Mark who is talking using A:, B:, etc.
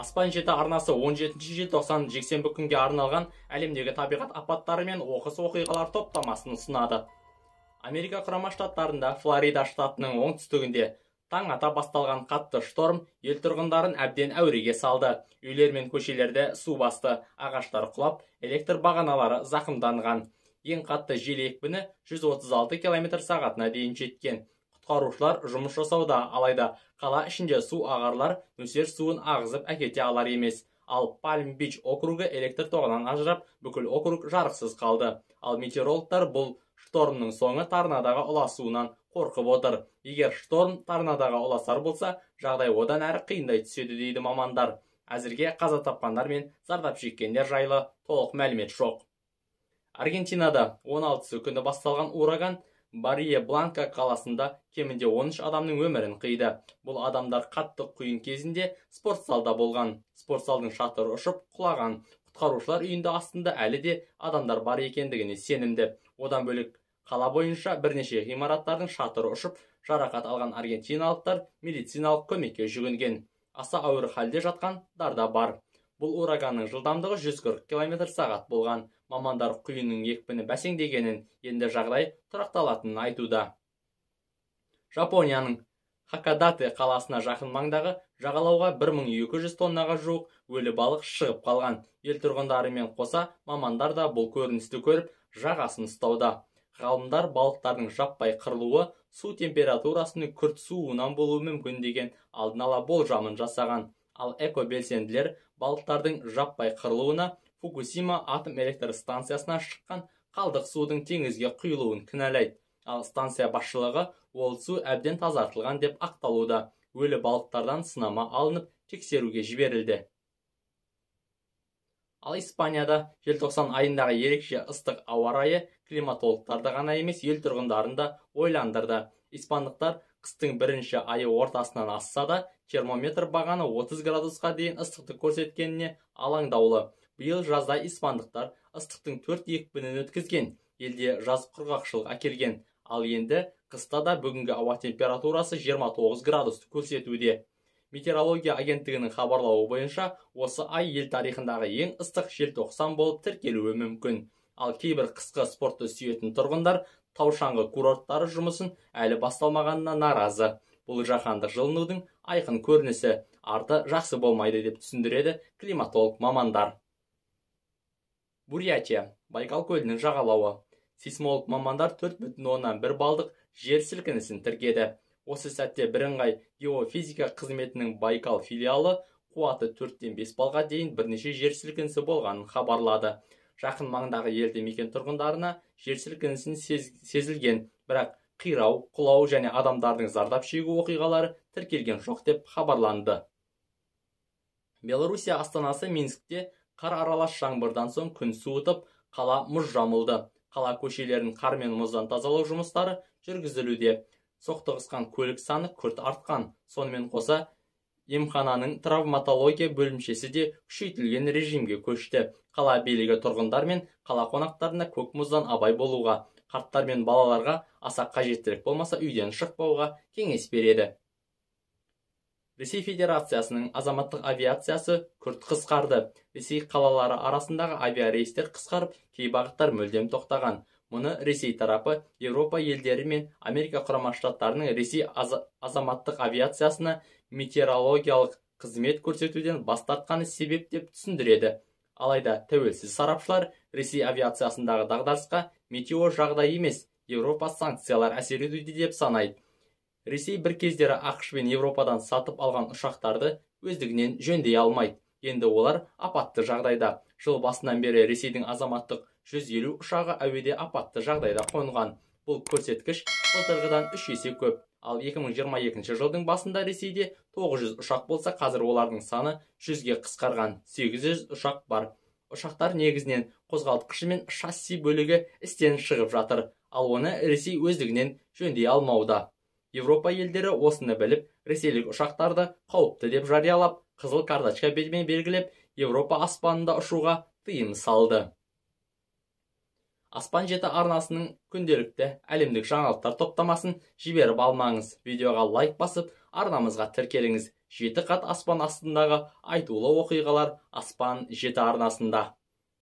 A: Аспан жеті арнасы 17 желтоқсан жексенбі күнге арналған әлемдегі табиғат апаттары мен оқыс оқиғалар топтамасын ұсынады. Америка құрама штаттарында Флорида штатының оңтүстігінде таң ата басталған қатты шторм ел тұрғындарын әбден әуреге салды. Үйлер мен көшелерде су басты, ағаштар құлап, электр бағаналары зақымданған. Ең қатты жел екпіні 136 км/сағатына дейін жеткен. Құтқарушылар жұмыс жасауда, алайда қала ішінде су ағарлар нөсер суын ағызып әкете алар емес. Ал Пальм-Бич округі электр тоғынан ажырап, бүкіл округ жарықсыз қалды. Ал метеорологтар бұл штормның соңы торнадоға ұласуынан қорқып отыр. Егер шторм торнадоға ұласар болса, жағдай одан әрі қиындай түседі дейді мамандар. Әзірге қаза тапқандар мен зардап шеккендер жайлы толық мәлімет жоқ. Аргентинада 16 күні басталған ураган Бария Бланка қаласында кемінде 13 адамның өмірін қиды. Бұл адамдар қатты құйын кезінде спорт залда болған. Спорт залдың шатыры ұшып құлаған. Құтқарушылар үйінде астында әлі де адамдар бар екендігіне сенімді. Одан бөлек қала бойынша бірнеше ғимараттардың шатыры ұшып, жарақат алған аргентиналықтар медициналық көмекке жүгінген. Аса ауыр халде жатқандар да бар. Бұл ураганның жылдамдығы 140 км/сағат болған. Мамандар құйынның екпіні бәсеңдегенін, енді жағдай тұрақталатынын айтуда. Жапонияның Хакодате қаласына жақын маңдағы жағалауға 1200 тоннаға жуық өлі балық шығып қалған. Ел тұрғындарымен қоса мамандар да бұл көріністі көріп жағасын ұстауда. Ғалымдар балықтардың жаппай қырылуы су температурасының күрт суынан болуы мүмкін деген алдын ала болжамын жасаған. Ал экобелсенділер балықтардың жаппай қырылуына Фукусима атом электр станциясына шыққан қалдық судың теңізге құйылуын кінәлайды. Ал станция басшылығы ол су әбден тазартылған деп ақталуда. Өлі балықтардан сынама алынып тексеруге жіберілді. Ал Испанияда желтоқсан айындағы ерекше ыстық ауа райы климатологтарды ғана емес, ел тұрғындарын да ойландырды. Испандықтар қыстың бірінші айы ортасынан асса да, термометр бағаны 30 градусқа дейін ыстықты көрсеткеніне алаңдаулы. Биыл жазда испандықтар ыстықтың 4 екпінін өткізген, елде жаз құрғақшылық әкелген. Ал енді қыста да бүгінгі ауа температурасы 29 градусты көрсетуде. Метеорология агенттігінің хабарлауы бойынша, осы ай ел тарихындағы ең ыстық желтоқсан болып тіркелуі мүмкін. Ал кейбір қысқы спортты сүйетін тұрғындар таушаңғы курорттары жұмысын әлі басталмағанына наразы. Бұл жаһандық жылынудың айқын көрінісі, арты жақсы болмайды деп түсіндіреді климатолог мамандар. Бурятия, Байкал көлінің жағалауы. Сейсмолог мамандар 4,1 балдық жер сілкінісін тіркеді. Осы сәтте бірыңғай геофизика қызметінің Байкал филиалы қуаты 4-5 балға дейін бірнеше жер сілкінісі болғанын хабарлады. Жақын маңдағы елді мекен тұрғындарына жер сілкінісін сезілген, бірақ қирау, құлау және адамдардың зардап шегу оқиғалары тіркелген жоқ деп хабарланды. Белоруссия астанасы Минскте қар аралас жаңбырдан соң күн суытып, қала мұз жамылды. Қала көшелерін қар мен мұздан тазалау жұмыстары жүргізілуде. Соқтығысқан көлік саны күрт артқан. Сонымен қоса, емхананың травматология бөлімшесі де күшейтілген режимге көшті. Қала билігі тұрғындар мен қала қонақтарына көк мұздан абай болуға, қарттар мен балаларға аса қажеттілік болмаса үйден шықпауға кеңес береді. Ресей Федерациясының азаматтық авиациясы күрт қысқарды. Ресей қалалары арасындағы авиарейстер қысқарып, кей бағыттар мүлдем тоқтаған. Мұны Ресей тарапы Еуропа елдері мен Америка құрама штаттарының Ресей азаматтық авиациясына метеорологиялық қызмет көрсетуден бас тартқаны себеп деп түсіндіреді. Алайда тәуелсіз сарапшылар Ресей авиациясындағы дағдарысқа метеор жағдай емес, Еуропа санкциялар әсер етуде деп санайды. Ресей бір кездері ақш пен Еуропадан сатып алған ұшақтарды өздігінен жөндей алмайды. Енді олар апатты жағдайда. Жыл басынан бері Ресейдің азаматтық 150 ұшағы әуеде апатты жағдайда қонған. Бұл көрсеткіш былтырғыдан 3 есе көп. Ал 2022 жылдың басында Ресейде 900 ұшақ болса, қазір олардың саны 100-ге қысқарған. 800 ұшақ бар. Ұшақтар негізінен қозғалтқышы мен шасси бөлігі істен шығып жатыр. Ал оны Ресей өздігінен жөндей алмауда. Еуропа елдері осыны біліп, ресейлік ұшақтарды қауіпті деп жариялап, қызыл карточка бетімен белгілеп, Еуропа аспанында ұшуға тыйым салды. Аспан жеті арнасының күнделікті әлемдік жаңалықтар топтамасын жіберіп алмаңыз. Видеоға лайк басып, арнамызға тіркеліңіз. 7 қат аспан астындағы айтулы оқиғалар аспан 7 арнасында.